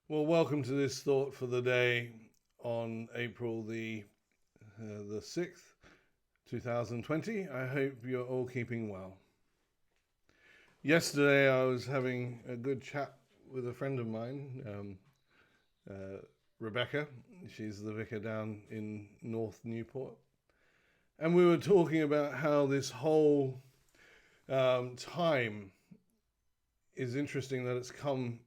Well, welcome to this thought for the day on April the 6th, 2020. I hope you're all keeping well. Yesterday, I was having a good chat with a friend of mine, Rebecca. She's the vicar down in North Newport. And we were talking about how this whole time is interesting that it's come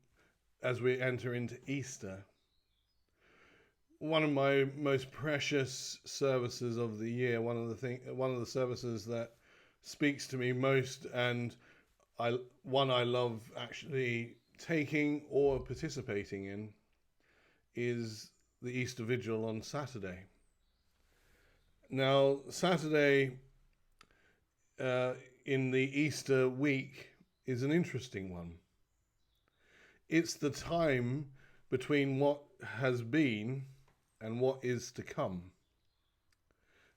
as we enter into Easter. One of my most precious services of the year, one of the services that speaks to me most, and I love actually taking or participating in, is the Easter Vigil on Saturday. Now, Saturday in the Easter week is an interesting one. It's the time between what has been and what is to come.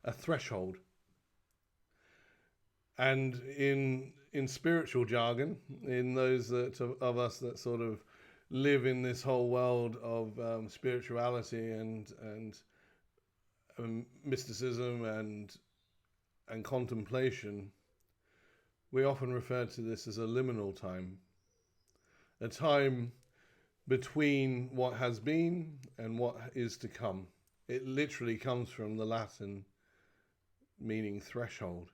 A threshold. And in spiritual jargon, in those of us that sort of live in this whole world of spirituality and mysticism and contemplation, we often refer to this as a liminal time. A time between what has been and what is to come. It literally comes from the Latin meaning threshold.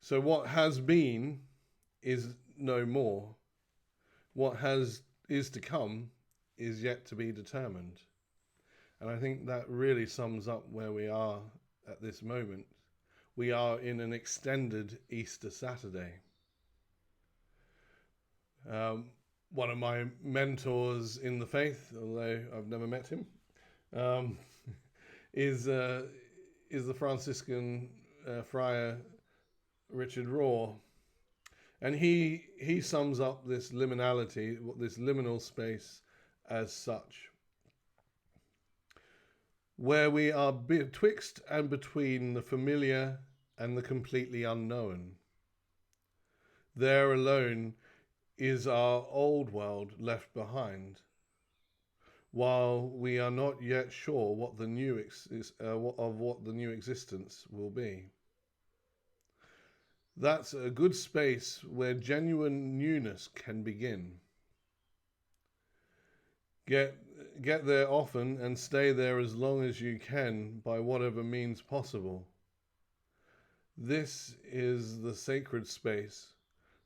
So what has been is no more. What is to come is yet to be determined. And I think that really sums up where we are at this moment. We are in an extended Easter Saturday. One of my mentors in the faith, although I've never met him, is the Franciscan friar Richard Rohr, and he sums up this liminality, this liminal space, as such, where we are betwixt and between the familiar and the completely unknown. There alone is our old world left behind, while we are not yet sure what the new what the new existence will be. That's a good space where genuine newness can begin. Get there often and stay there as long as you can by whatever means possible. This is the sacred space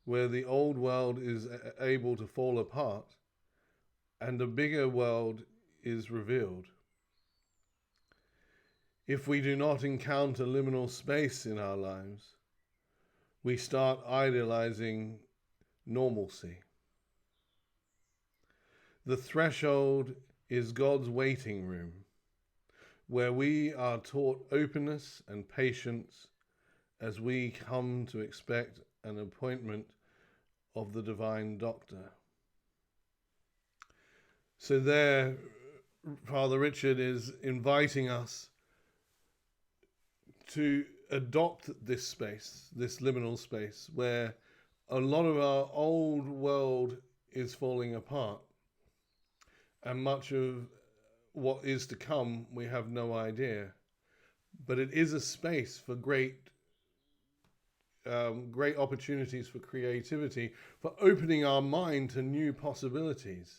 where the old world is able to fall apart and a bigger world is revealed. If we do not encounter liminal space in our lives, we start idealizing normalcy. The threshold is God's waiting room, where we are taught openness and patience as we come to expect an appointment of the divine doctor. So there, Father Richard is inviting us to adopt this space, this liminal space, where a lot of our old world is falling apart, and much of what is to come we have no idea. But it is a space for great opportunities for creativity, for opening our mind to new possibilities.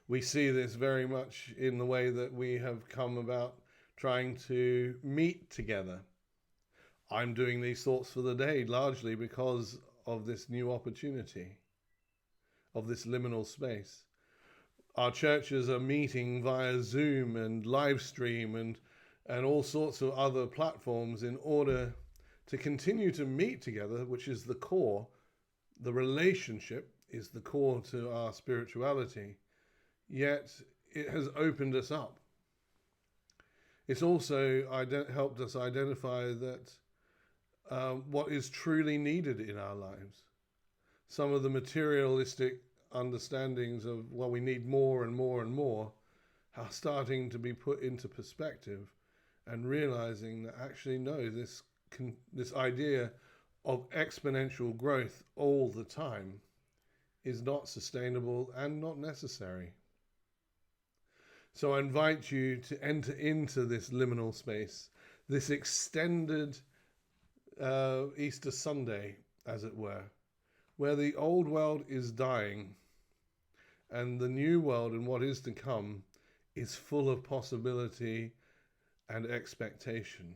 We see this very much in the way that we have come about trying to meet together. I'm doing these thoughts for the day largely because of this new opportunity, of this liminal space. Our churches are meeting via Zoom and live stream and all sorts of other platforms in order to continue to meet together, which is the core. The relationship is the core to our spirituality, yet it has opened us up. It's also helped us identify that what is truly needed in our lives. Some of the materialistic understandings of, well, we need more and more and more, are starting to be put into perspective and realizing that actually, no, this idea of exponential growth all the time is not sustainable and not necessary. So I invite you to enter into this liminal space, this extended Easter Sunday, as it were, where the old world is dying and the new world and what is to come is full of possibility and expectation.